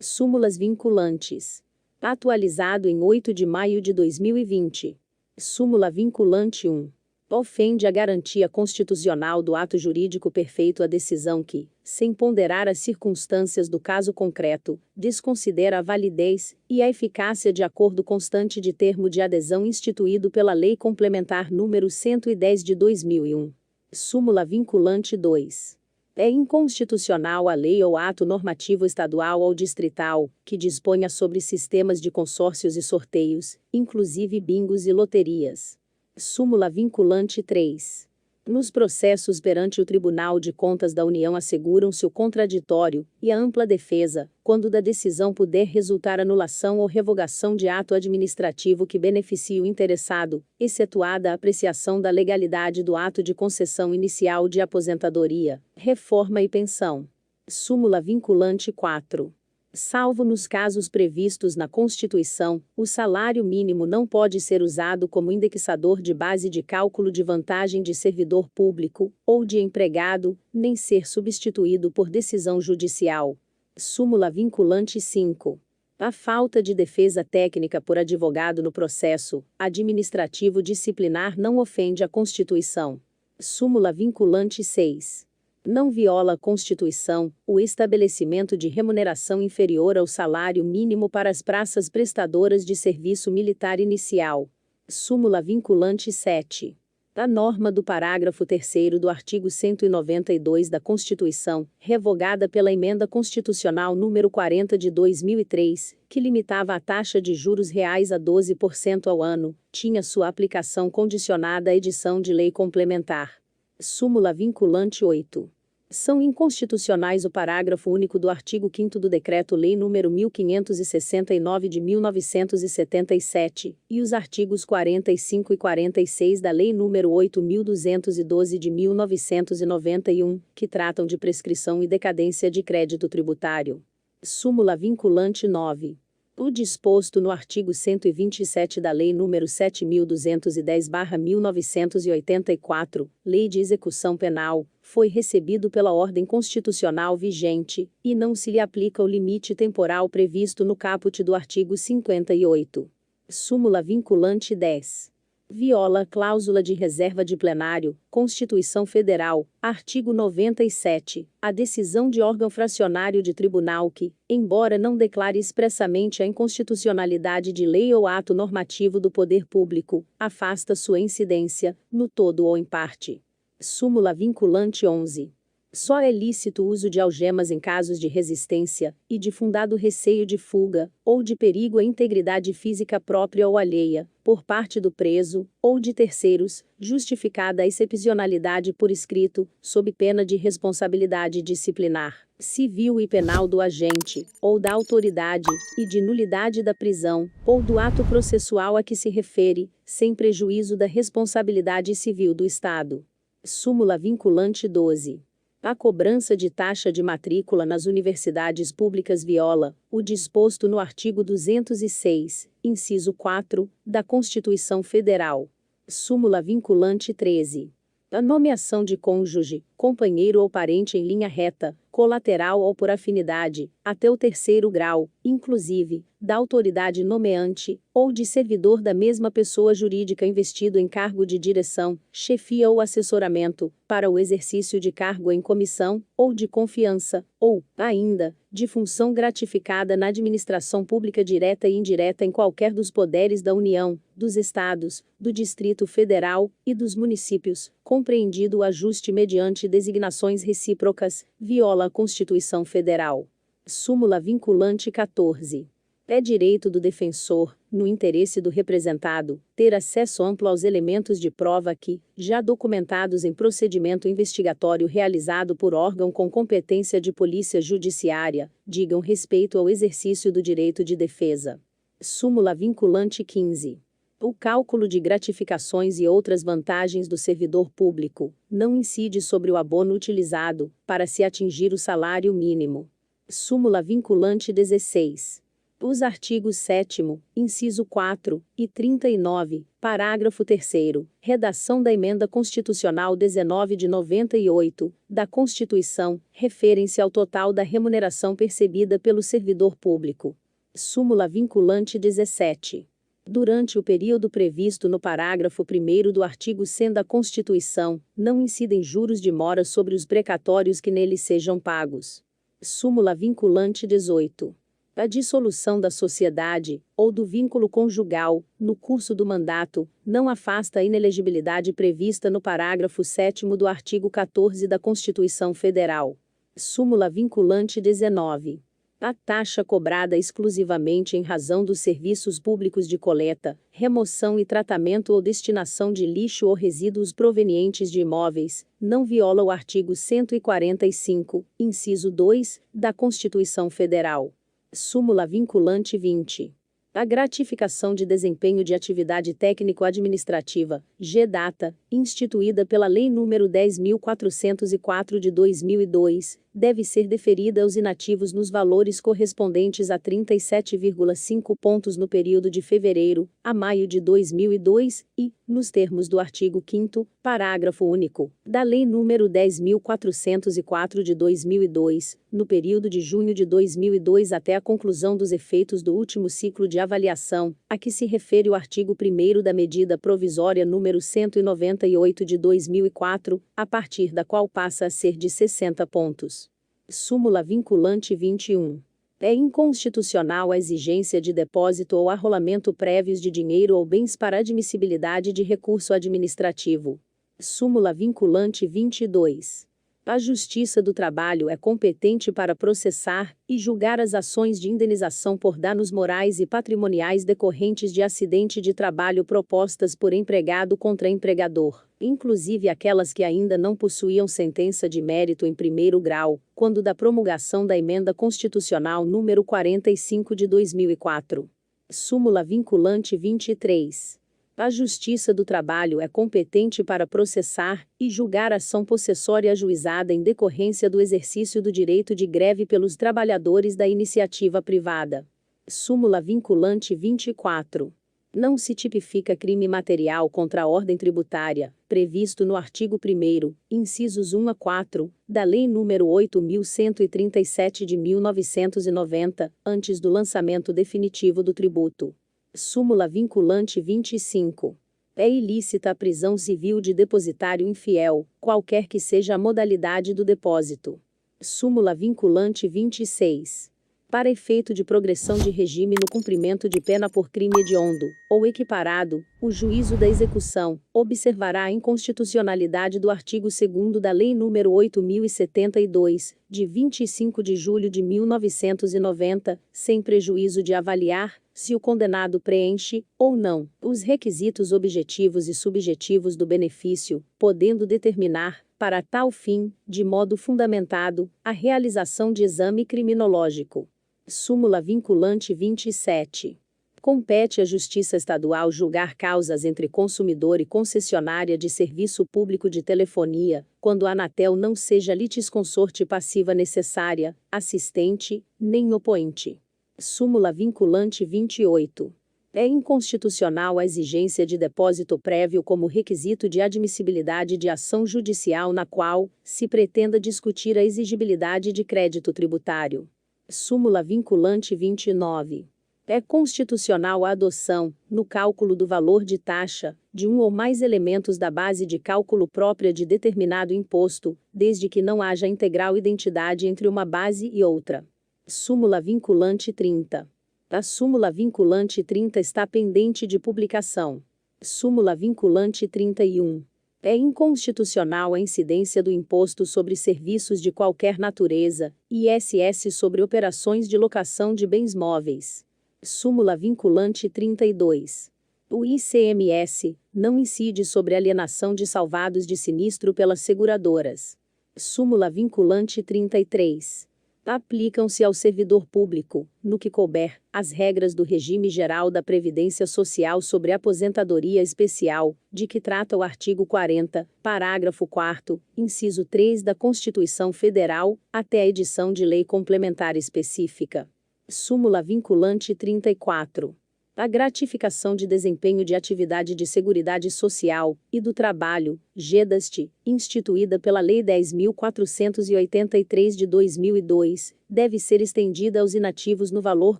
Súmulas vinculantes. Atualizado em 8 de maio de 2020. Súmula vinculante 1. Ofende a garantia constitucional do ato jurídico perfeito a decisão que, sem ponderar as circunstâncias do caso concreto, desconsidera a validez e a eficácia de acordo constante de termo de adesão instituído pela Lei Complementar nº 110 de 2001. Súmula vinculante 2. É inconstitucional a lei ou ato normativo estadual ou distrital, que disponha sobre sistemas de consórcios e sorteios, inclusive bingos e loterias. Súmula vinculante 3. Nos processos perante o Tribunal de Contas da União asseguram-se o contraditório e a ampla defesa, quando da decisão puder resultar anulação ou revogação de ato administrativo que beneficie o interessado, excetuada a apreciação da legalidade do ato de concessão inicial de aposentadoria, reforma e pensão. Súmula vinculante 4. Salvo nos casos previstos na Constituição, o salário mínimo não pode ser usado como indexador de base de cálculo de vantagem de servidor público ou de empregado, nem ser substituído por decisão judicial. Súmula vinculante 5. A falta de defesa técnica por advogado no processo administrativo disciplinar não ofende a Constituição. Súmula vinculante 6. Não viola a Constituição o estabelecimento de remuneração inferior ao salário mínimo para as praças prestadoras de serviço militar inicial. Súmula vinculante 7. A norma do parágrafo 3º do artigo 192 da Constituição, revogada pela Emenda Constitucional número 40 de 2003, que limitava a taxa de juros reais a 12% ao ano, tinha sua aplicação condicionada à edição de lei complementar. Súmula vinculante 8. São inconstitucionais o parágrafo único do artigo 5º do Decreto-Lei nº 1569 de 1977, e os artigos 45 e 46 da Lei nº 8.212 de 1991, que tratam de prescrição e decadência de crédito tributário. Súmula vinculante 9. O disposto no artigo 127 da Lei nº 7.210/1984, Lei de Execução Penal, foi recebido pela ordem constitucional vigente, e não se lhe aplica o limite temporal previsto no caput do artigo 58. Súmula vinculante 10. Viola a cláusula de reserva de plenário, Constituição Federal, artigo 97, a decisão de órgão fracionário de tribunal que, embora não declare expressamente a inconstitucionalidade de lei ou ato normativo do poder público, afasta sua incidência, no todo ou em parte. Súmula vinculante 11. Só é lícito o uso de algemas em casos de resistência, e de fundado receio de fuga, ou de perigo à integridade física própria ou alheia, por parte do preso, ou de terceiros, justificada a excepcionalidade por escrito, sob pena de responsabilidade disciplinar, civil e penal do agente, ou da autoridade, e de nulidade da prisão, ou do ato processual a que se refere, sem prejuízo da responsabilidade civil do Estado. Súmula vinculante 12. A cobrança de taxa de matrícula nas universidades públicas viola o disposto no artigo 206, inciso 4, da Constituição Federal. Súmula vinculante 13. A nomeação de cônjuge, companheiro ou parente em linha reta, colateral ou por afinidade, até o 3º grau, inclusive, da autoridade nomeante, ou de servidor da mesma pessoa jurídica investido em cargo de direção, chefia ou assessoramento, para o exercício de cargo em comissão, ou de confiança, ou, ainda, de função gratificada na administração pública direta e indireta em qualquer dos poderes da União, dos Estados, do Distrito Federal, e dos municípios, compreendido o ajuste mediante designações recíprocas, viola a Constituição Federal. Súmula vinculante 14. É direito do defensor, no interesse do representado, ter acesso amplo aos elementos de prova que, já documentados em procedimento investigatório realizado por órgão com competência de polícia judiciária, digam respeito ao exercício do direito de defesa. Súmula vinculante 15. O cálculo de gratificações e outras vantagens do servidor público não incide sobre o abono utilizado para se atingir o salário mínimo. Súmula vinculante 16. Os artigos 7º, inciso 4, e 39, parágrafo 3º, redação da Emenda Constitucional 19 de 98, da Constituição, referem-se ao total da remuneração percebida pelo servidor público. Súmula vinculante 17. Durante o período previsto no parágrafo 1º do artigo 100 da Constituição, não incidem juros de mora sobre os precatórios que neles sejam pagos. Súmula vinculante 18. A dissolução da sociedade, ou do vínculo conjugal, no curso do mandato, não afasta a inelegibilidade prevista no parágrafo 7º do artigo 14 da Constituição Federal. Súmula vinculante 19. A taxa cobrada exclusivamente em razão dos serviços públicos de coleta, remoção e tratamento ou destinação de lixo ou resíduos provenientes de imóveis, não viola o artigo 145, inciso 2, da Constituição Federal. Súmula vinculante 20. A gratificação de desempenho de atividade técnico-administrativa, GDATA, instituída pela Lei nº 10.404 de 2002, deve ser deferida aos inativos nos valores correspondentes a 37,5 pontos no período de fevereiro a maio de 2002 e, nos termos do artigo 5º, parágrafo único, da Lei nº 10.404 de 2002, no período de junho de 2002 até a conclusão dos efeitos do último ciclo de avaliação, a que se refere o artigo 1º da medida provisória número 198 de 2004, a partir da qual passa a ser de 60 pontos. Súmula vinculante 21. É inconstitucional a exigência de depósito ou arrolamento prévios de dinheiro ou bens para admissibilidade de recurso administrativo. Súmula vinculante 22. A Justiça do Trabalho é competente para processar e julgar as ações de indenização por danos morais e patrimoniais decorrentes de acidente de trabalho propostas por empregado contra empregador, inclusive aquelas que ainda não possuíam sentença de mérito em primeiro grau, quando da promulgação da Emenda Constitucional número 45 de 2004. Súmula vinculante 23. A Justiça do Trabalho é competente para processar e julgar ação possessória ajuizada em decorrência do exercício do direito de greve pelos trabalhadores da iniciativa privada. Súmula vinculante 24. Não se tipifica crime material contra a ordem tributária, previsto no artigo 1º, incisos 1 a 4, da Lei nº 8.137 de 1990, antes do lançamento definitivo do tributo. Súmula vinculante 25. É ilícita a prisão civil de depositário infiel, qualquer que seja a modalidade do depósito. Súmula vinculante 26. Para efeito de progressão de regime no cumprimento de pena por crime hediondo, ou equiparado, o juízo da execução observará a inconstitucionalidade do artigo 2º da Lei nº 8.072, de 25 de julho de 1990, sem prejuízo de avaliar se o condenado preenche, ou não, os requisitos objetivos e subjetivos do benefício, podendo determinar, para tal fim, de modo fundamentado, a realização de exame criminológico. Súmula vinculante 27. Compete à Justiça Estadual julgar causas entre consumidor e concessionária de serviço público de telefonia, quando a Anatel não seja litisconsorte passiva necessária, assistente, nem opoente. Súmula vinculante 28. É inconstitucional a exigência de depósito prévio como requisito de admissibilidade de ação judicial na qual se pretenda discutir a exigibilidade de crédito tributário. Súmula vinculante 29. É constitucional a adoção, no cálculo do valor de taxa, de um ou mais elementos da base de cálculo própria de determinado imposto, desde que não haja integral identidade entre uma base e outra. Súmula vinculante 30. A súmula vinculante 30 está pendente de publicação. Súmula vinculante 31. É inconstitucional a incidência do Imposto sobre Serviços de qualquer natureza, ISS sobre operações de locação de bens móveis. Súmula vinculante 32. O ICMS não incide sobre alienação de salvados de sinistro pelas seguradoras. Súmula vinculante 33. Aplicam-se ao servidor público, no que couber, as regras do regime geral da Previdência Social sobre aposentadoria especial, de que trata o artigo 40, parágrafo 4º, inciso 3 da Constituição Federal, até a edição de lei complementar específica. Súmula vinculante 34. A gratificação de desempenho de atividade de Seguridade Social e do Trabalho, GEDAST, instituída pela Lei 10.483 de 2002, deve ser estendida aos inativos no valor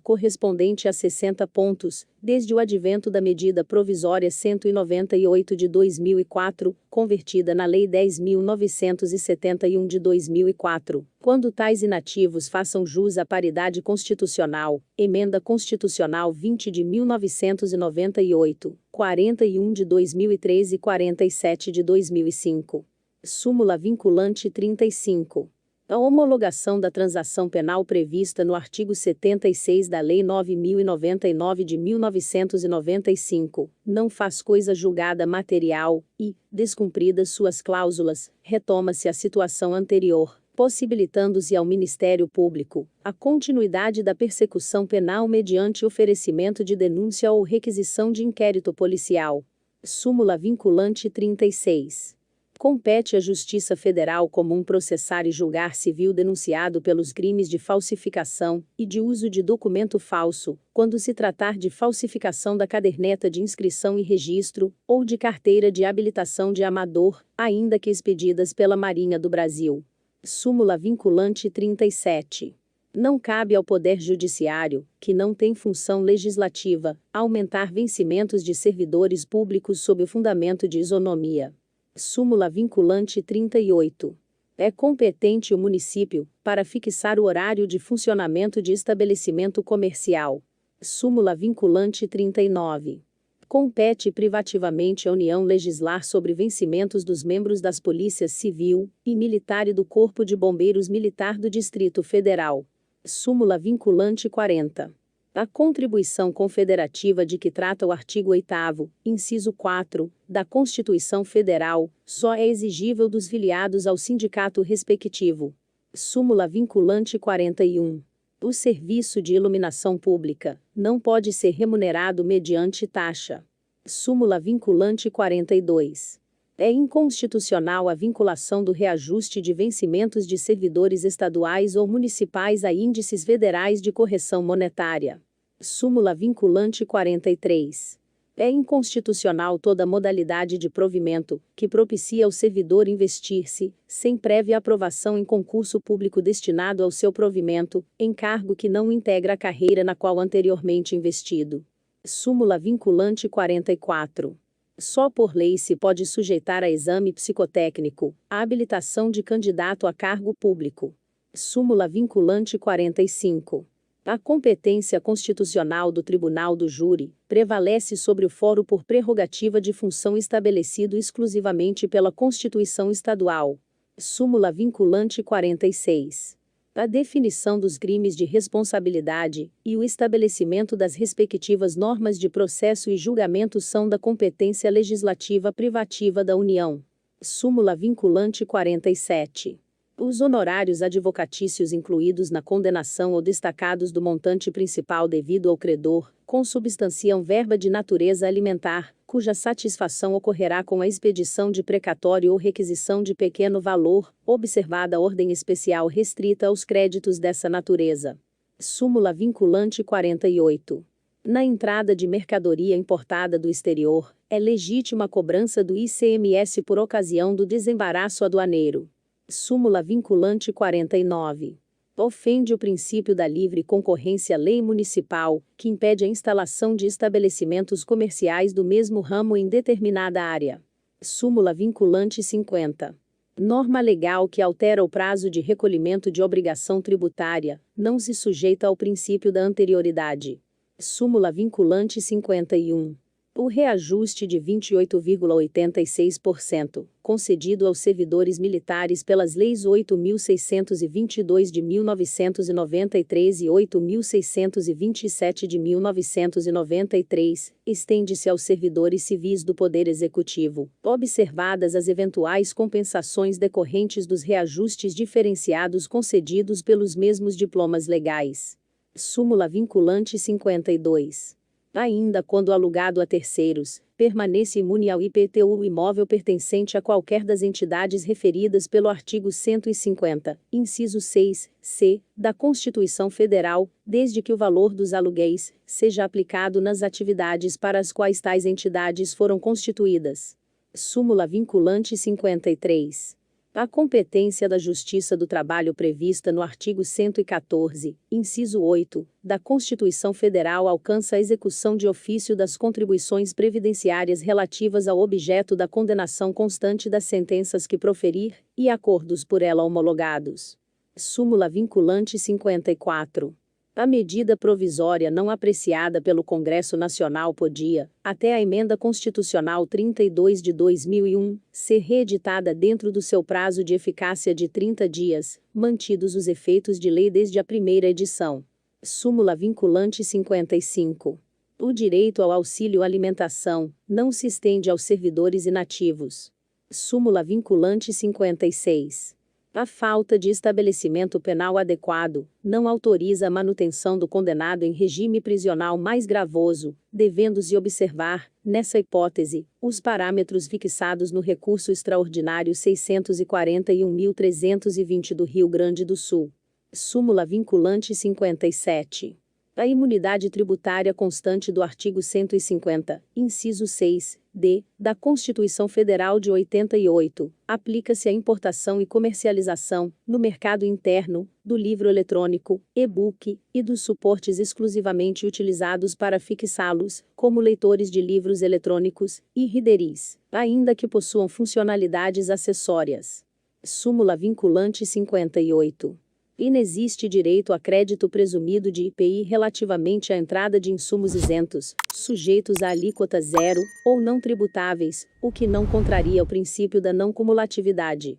correspondente a 60 pontos, desde o advento da medida provisória 198 de 2004, convertida na Lei 10.971 de 2004, quando tais inativos façam jus à paridade constitucional, Emenda Constitucional 20 de 1998, 41 de 2003 e 47 de 2005. Súmula vinculante 35. A homologação da transação penal prevista no artigo 76 da Lei 9.099 de 1995, não faz coisa julgada material e, descumpridas suas cláusulas, retoma-se a situação anterior, possibilitando-se ao Ministério Público a continuidade da persecução penal mediante oferecimento de denúncia ou requisição de inquérito policial. Súmula vinculante 36. Compete à Justiça Federal Comum processar e julgar civil denunciado pelos crimes de falsificação e de uso de documento falso, quando se tratar de falsificação da caderneta de inscrição e registro, ou de carteira de habilitação de amador, ainda que expedidas pela Marinha do Brasil. Súmula vinculante 37. Não cabe ao Poder Judiciário, que não tem função legislativa, aumentar vencimentos de servidores públicos sob o fundamento de isonomia. Súmula vinculante 38. É competente o município para fixar o horário de funcionamento de estabelecimento comercial. Súmula vinculante 39. Compete privativamente à União legislar sobre vencimentos dos membros das Polícias Civil e Militar e do Corpo de Bombeiros Militar do Distrito Federal. Súmula vinculante 40. A contribuição confederativa de que trata o artigo 8º, inciso 4, da Constituição Federal, só é exigível dos filiados ao sindicato respectivo. Súmula vinculante 41. O serviço de iluminação pública não pode ser remunerado mediante taxa. Súmula vinculante 42. É inconstitucional a vinculação do reajuste de vencimentos de servidores estaduais ou municipais a índices federais de correção monetária. Súmula vinculante 43. É inconstitucional toda modalidade de provimento que propicia ao servidor investir-se, sem prévia aprovação em concurso público destinado ao seu provimento, em cargo que não integra a carreira na qual anteriormente investido. Súmula vinculante 44. Só por lei se pode sujeitar a exame psicotécnico a habilitação de candidato a cargo público. Súmula vinculante 45. A competência constitucional do Tribunal do Júri prevalece sobre o foro por prerrogativa de função estabelecido exclusivamente pela Constituição Estadual. Súmula vinculante 46. A definição dos crimes de responsabilidade e o estabelecimento das respectivas normas de processo e julgamento são da competência legislativa privativa da União. Súmula vinculante 47. Os honorários advocatícios incluídos na condenação ou destacados do montante principal devido ao credor, consubstanciam verba de natureza alimentar, cuja satisfação ocorrerá com a expedição de precatório ou requisição de pequeno valor, observada a ordem especial restrita aos créditos dessa natureza. Súmula vinculante 48. Na entrada de mercadoria importada do exterior, é legítima a cobrança do ICMS por ocasião do desembaraço aduaneiro. Súmula vinculante 49. Ofende o princípio da livre concorrência lei municipal, que impede a instalação de estabelecimentos comerciais do mesmo ramo em determinada área. Súmula vinculante 50. Norma legal que altera o prazo de recolhimento de obrigação tributária, não se sujeita ao princípio da anterioridade. Súmula vinculante 51. O reajuste de 28,86%, concedido aos servidores militares pelas Leis 8.622 de 1993 e 8.627 de 1993, estende-se aos servidores civis do Poder Executivo, observadas as eventuais compensações decorrentes dos reajustes diferenciados concedidos pelos mesmos diplomas legais. Súmula vinculante 52. Ainda quando alugado a terceiros, permaneça imune ao IPTU o imóvel pertencente a qualquer das entidades referidas pelo artigo 150, inciso 6, c, da Constituição Federal, desde que o valor dos aluguéis seja aplicado nas atividades para as quais tais entidades foram constituídas. Súmula vinculante 53. A competência da Justiça do Trabalho prevista no artigo 114, inciso 8, da Constituição Federal alcança a execução de ofício das contribuições previdenciárias relativas ao objeto da condenação constante das sentenças que proferir, e acordos por ela homologados. Súmula vinculante 54. A medida provisória não apreciada pelo Congresso Nacional podia, até a Emenda Constitucional 32 de 2001, ser reeditada dentro do seu prazo de eficácia de 30 dias, mantidos os efeitos de lei desde a primeira edição. Súmula vinculante 55. O direito ao auxílio alimentação não se estende aos servidores inativos. Súmula vinculante 56. A falta de estabelecimento penal adequado não autoriza a manutenção do condenado em regime prisional mais gravoso, devendo-se observar, nessa hipótese, os parâmetros fixados no recurso extraordinário 641.320 do Rio Grande do Sul. Súmula vinculante 57. A imunidade tributária constante do artigo 150, inciso 6, d, da Constituição Federal de 88, aplica-se à importação e comercialização, no mercado interno, do livro eletrônico, e-book, e dos suportes exclusivamente utilizados para fixá-los, como leitores de livros eletrônicos, e readeris, ainda que possuam funcionalidades acessórias. Súmula vinculante 58. Inexiste direito a crédito presumido de IPI relativamente à entrada de insumos isentos, sujeitos a alíquota zero, ou não tributáveis, o que não contraria o princípio da não cumulatividade.